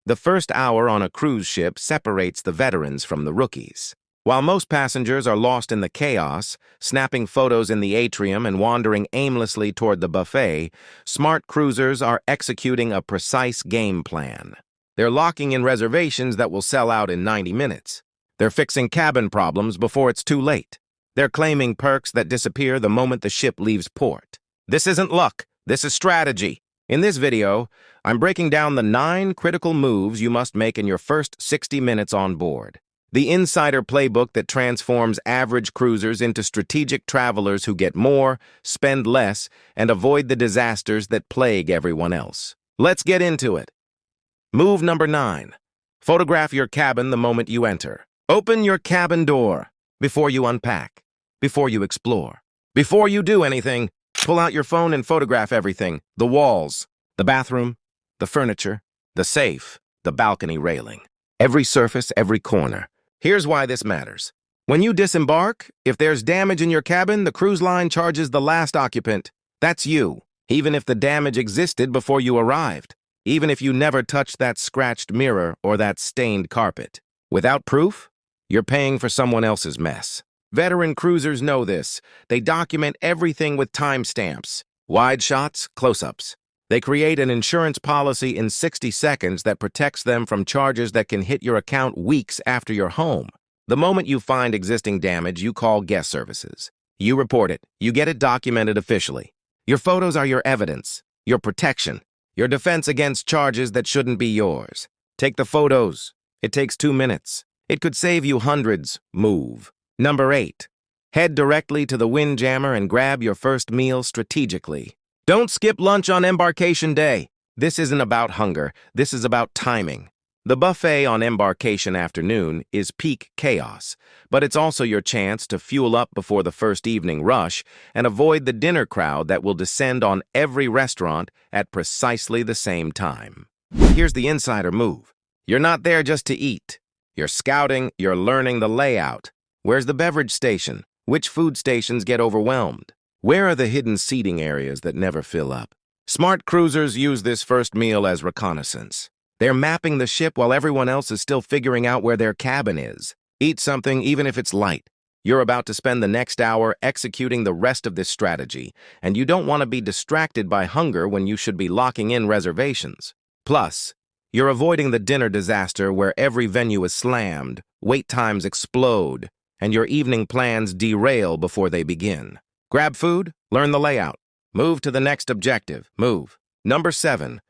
The first hour on a cruise ship separates the veterans from the rookies. While most passengers are lost in the chaos, snapping photos in the atrium and wandering aimlessly toward the buffet, smart cruisers are executing a precise game plan. They're locking in reservations that will sell out in 90 minutes. They're fixing cabin problems before it's too late. They're claiming perks that disappear the moment the ship leaves port. This isn't luck. This is strategy. In this video, I'm breaking down the 9 critical moves you must make in your first 60 minutes on board. The insider playbook that transforms average cruisers into strategic travelers who get more, spend less, and avoid the disasters that plague everyone else. Let's get into it. Move number 9. Photograph your cabin the moment you enter. Open your cabin door before you unpack, before you explore. Before you do anything, pull out your phone and photograph everything. The walls, the bathroom, the furniture, the safe, the balcony railing. Every surface, every corner. Here's why this matters. When you disembark, if there's damage in your cabin, the cruise line charges the last occupant. That's you, even if the damage existed before you arrived. Even if you never touched that scratched mirror or that stained carpet. Without proof, you're paying for someone else's mess. Veteran cruisers know this. They document everything with timestamps, wide shots, close-ups. They create an insurance policy in 60 seconds that protects them from charges that can hit your account weeks after you're home. The moment you find existing damage, you call guest services. You report it. You get it documented officially. Your photos are your evidence, your protection, your defense against charges that shouldn't be yours. Take the photos. It takes 2 minutes. It could save you hundreds. Move. Number 8. Head directly to the Windjammer and grab your first meal strategically. Don't skip lunch on embarkation day. This isn't about hunger. This is about timing. The buffet on embarkation afternoon is peak chaos, but it's also your chance to fuel up before the first evening rush and avoid the dinner crowd that will descend on every restaurant at precisely the same time. Here's the insider move. You're not there just to eat. You're scouting, you're learning the layout. Where's the beverage station? Which food stations get overwhelmed? Where are the hidden seating areas that never fill up? Smart cruisers use this first meal as reconnaissance. They're mapping the ship while everyone else is still figuring out where their cabin is. Eat something even if it's light. You're about to spend the next hour executing the rest of this strategy, and you don't want to be distracted by hunger when you should be locking in reservations. Plus, you're avoiding the dinner disaster where every venue is slammed, wait times explode, and your evening plans derail before they begin. Grab food, learn the layout. Move to the next objective. Move. Number 7.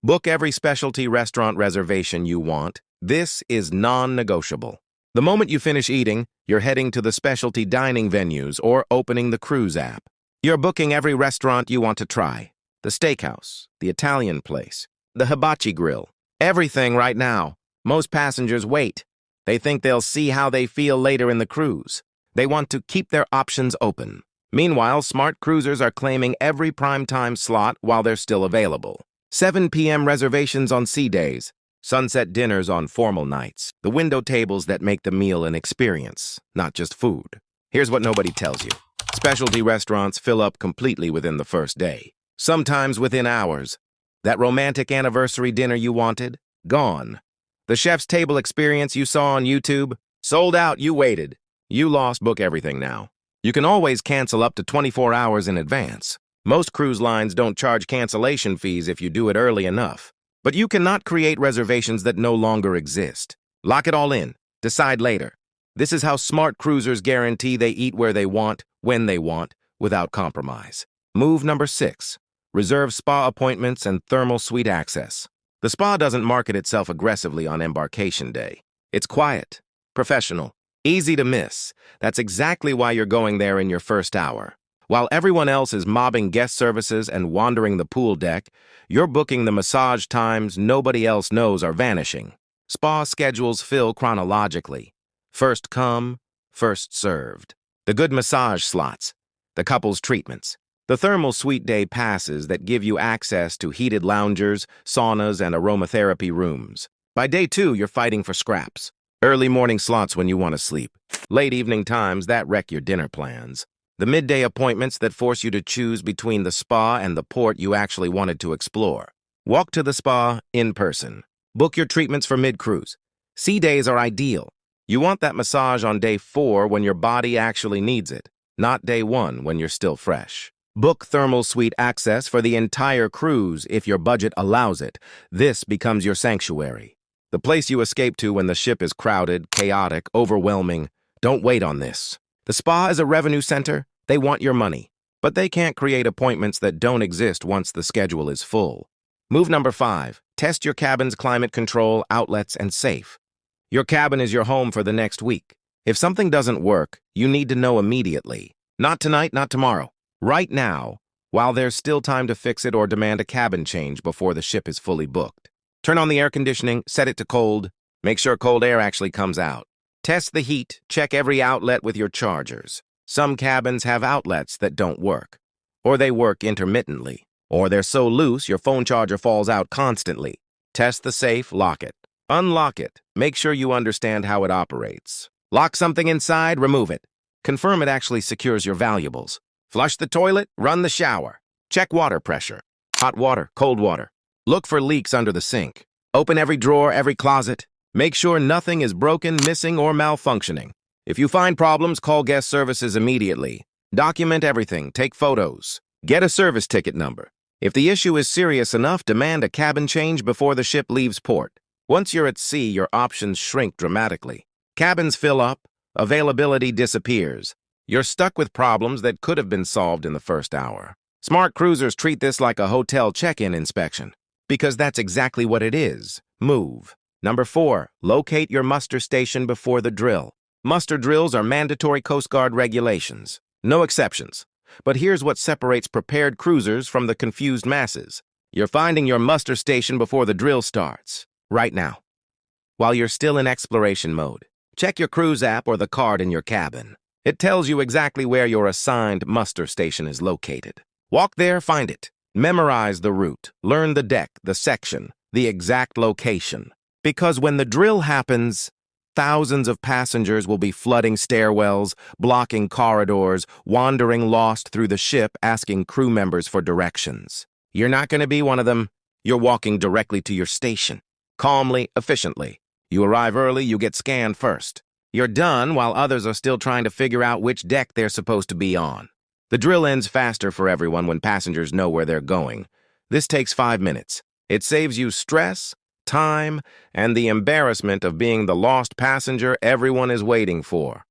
Book every specialty restaurant reservation you want. This is non-negotiable. The moment you finish eating, you're heading to the specialty dining venues or opening the cruise app. You're booking every restaurant you want to try. The steakhouse, the Italian place, the hibachi grill. Everything right now. Most passengers wait. They think they'll see how they feel later in the cruise. They want to keep their options open. Meanwhile, smart cruisers are claiming every primetime slot while they're still available. 7 p.m. reservations on sea days, sunset dinners on formal nights, the window tables that make the meal an experience, not just food. Here's what nobody tells you. Specialty restaurants fill up completely within the first day, sometimes within hours. That romantic anniversary dinner you wanted? Gone. The chef's table experience you saw on YouTube? Sold out, you waited. You lost. Book everything now. You can always cancel up to 24 hours in advance. Most cruise lines don't charge cancellation fees if you do it early enough. But you cannot create reservations that no longer exist. Lock it all in. Decide later. This is how smart cruisers guarantee they eat where they want, when they want, without compromise. Move number 6. Reserve spa appointments and thermal suite access. The spa doesn't market itself aggressively on embarkation day. It's quiet, professional, easy to miss. That's exactly why you're going there in your first hour. While everyone else is mobbing guest services and wandering the pool deck, you're booking the massage times nobody else knows are vanishing. Spa schedules fill chronologically. First come, first served. The good massage slots, the couples treatments. The thermal suite day passes that give you access to heated loungers, saunas, and aromatherapy rooms. By day 2, you're fighting for scraps. Early morning slots when you want to sleep. Late evening times that wreck your dinner plans. The midday appointments that force you to choose between the spa and the port you actually wanted to explore. Walk to the spa in person. Book your treatments for mid-cruise. Sea days are ideal. You want that massage on day 4 when your body actually needs it, not day 1 when you're still fresh. Book thermal suite access for the entire cruise if your budget allows it. This becomes your sanctuary. The place you escape to when the ship is crowded, chaotic, overwhelming. Don't wait on this. The spa is a revenue center. They want your money. But they can't create appointments that don't exist once the schedule is full. Move number 5. Test your cabin's climate control, outlets, and safe. Your cabin is your home for the next week. If something doesn't work, you need to know immediately. Not tonight, not tomorrow. Right now, while there's still time to fix it or demand a cabin change before the ship is fully booked. Turn on the air conditioning, set it to cold. Make sure cold air actually comes out. Test the heat, check every outlet with your chargers. Some cabins have outlets that don't work, or they work intermittently, or they're so loose your phone charger falls out constantly. Test the safe, lock it. Unlock it. Make sure you understand how it operates. Lock something inside, remove it. Confirm it actually secures your valuables. Flush the toilet, run the shower. Check water pressure. Hot water, cold water. Look for leaks under the sink. Open every drawer, every closet. Make sure nothing is broken, missing, or malfunctioning. If you find problems, call guest services immediately. Document everything, take photos. Get a service ticket number. If the issue is serious enough, demand a cabin change before the ship leaves port. Once you're at sea, your options shrink dramatically. Cabins fill up, availability disappears. You're stuck with problems that could have been solved in the first hour. Smart cruisers treat this like a hotel check-in inspection, because that's exactly what it is. Move. Number 4, locate your muster station before the drill. Muster drills are mandatory Coast Guard regulations. No exceptions. But here's what separates prepared cruisers from the confused masses. You're finding your muster station before the drill starts. Right now. While you're still in exploration mode, check your cruise app or the card in your cabin. It tells you exactly where your assigned muster station is located. Walk there, find it. Memorize the route. Learn the deck, the section, the exact location. Because when the drill happens, thousands of passengers will be flooding stairwells, blocking corridors, wandering lost through the ship, asking crew members for directions. You're not going to be one of them. You're walking directly to your station. Calmly, efficiently. You arrive early, you get scanned first. You're done while others are still trying to figure out which deck they're supposed to be on. The drill ends faster for everyone when passengers know where they're going. This takes 5 minutes. It saves you stress, time, and the embarrassment of being the lost passenger everyone is waiting for.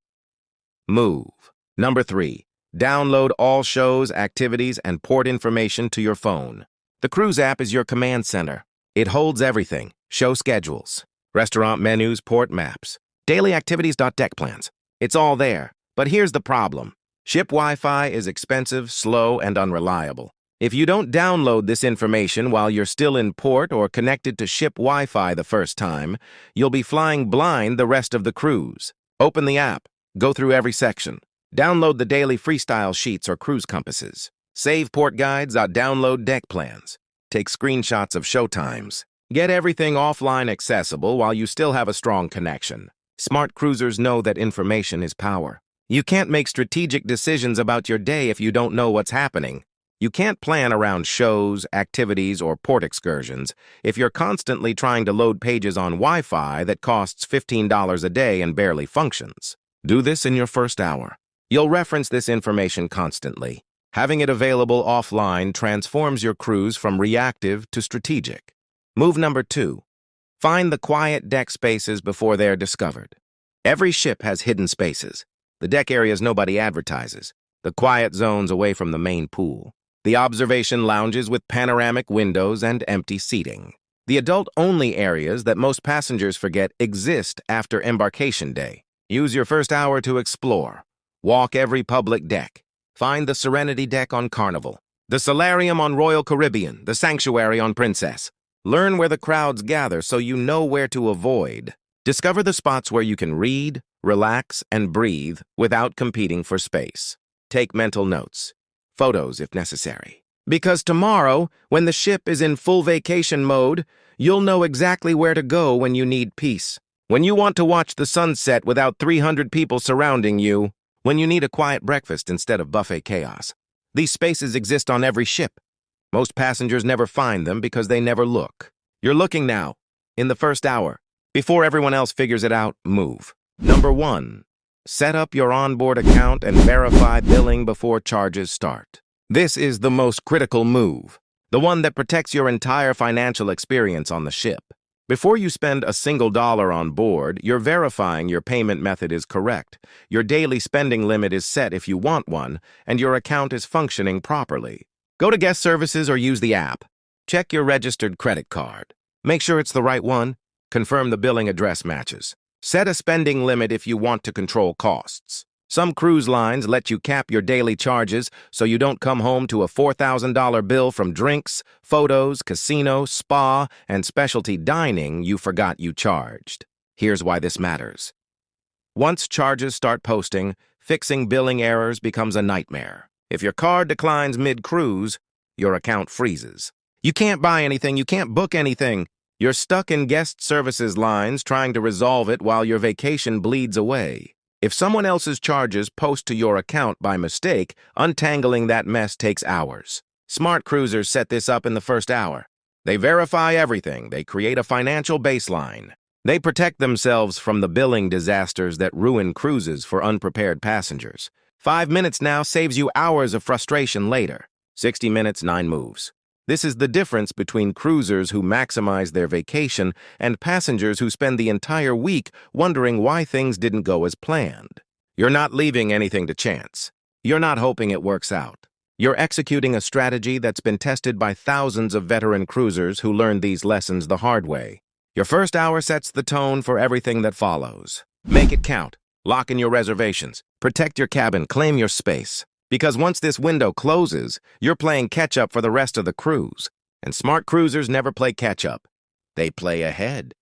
Move. Number 3. Download all shows, activities, and port information to your phone. The cruise app is your command center. It holds everything. Show schedules, restaurant menus, port maps, daily activities. Deck plans. It's all there. But here's the problem. Ship Wi-Fi is expensive, slow, and unreliable. If you don't download this information while you're still in port or connected to ship Wi-Fi the first time, you'll be flying blind the rest of the cruise. Open the app. Go through every section. Download the daily freestyle sheets or cruise compasses. Save port guides. Download deck plans. Take screenshots of show times. Get everything offline accessible while you still have a strong connection. Smart cruisers know that information is power. You can't make strategic decisions about your day if you don't know what's happening. You can't plan around shows, activities, or port excursions if you're constantly trying to load pages on Wi-Fi that costs $15 a day and barely functions. Do this in your first hour. You'll reference this information constantly. Having it available offline transforms your cruise from reactive to strategic. Move number 2. Find the quiet deck spaces before they're discovered. Every ship has hidden spaces. The deck areas nobody advertises. The quiet zones away from the main pool. The observation lounges with panoramic windows and empty seating. The adult-only areas that most passengers forget exist after embarkation day. Use your first hour to explore. Walk every public deck. Find the Serenity deck on Carnival, the Solarium on Royal Caribbean, the Sanctuary on Princess. Learn where the crowds gather so you know where to avoid. Discover the spots where you can read, relax, and breathe without competing for space. Take mental notes. Photos if necessary. Because tomorrow, when the ship is in full vacation mode, you'll know exactly where to go when you need peace. When you want to watch the sunset without 300 people surrounding you. When you need a quiet breakfast instead of buffet chaos. These spaces exist on every ship. Most passengers never find them because they never look. You're looking now. in the first hour. Before everyone else figures it out, move. Number 1. Set up your onboard account and verify billing before charges start. This is the most critical move, the one that protects your entire financial experience on the ship. Before you spend a single dollar on board, you're verifying your payment method is correct, your daily spending limit is set if you want one, and your account is functioning properly. Go to guest services or use the app. Check your registered credit card. Make sure it's the right one. Confirm the billing address matches. Set a spending limit if you want to control costs. Some cruise lines let you cap your daily charges so you don't come home to a $4,000 bill from drinks, photos, casino, spa, and specialty dining you forgot you charged. Here's why this matters. Once charges start posting, fixing billing errors becomes a nightmare. If your card declines mid-cruise, your account freezes. You can't buy anything, you can't book anything. You're stuck in guest services lines trying to resolve it while your vacation bleeds away. If someone else's charges post to your account by mistake, untangling that mess takes hours. Smart cruisers set this up in the first hour. They verify everything. They create a financial baseline. They protect themselves from the billing disasters that ruin cruises for unprepared passengers. 5 minutes now saves you hours of frustration later. 60 minutes, 9 moves. This is the difference between cruisers who maximize their vacation and passengers who spend the entire week wondering why things didn't go as planned. You're not leaving anything to chance. You're not hoping it works out. You're executing a strategy that's been tested by thousands of veteran cruisers who learned these lessons the hard way. Your first hour sets the tone for everything that follows. Make it count. Lock in your reservations. Protect your cabin. Claim your space. Because once this window closes, you're playing catch-up for the rest of the cruise. And smart cruisers never play catch-up. They play ahead.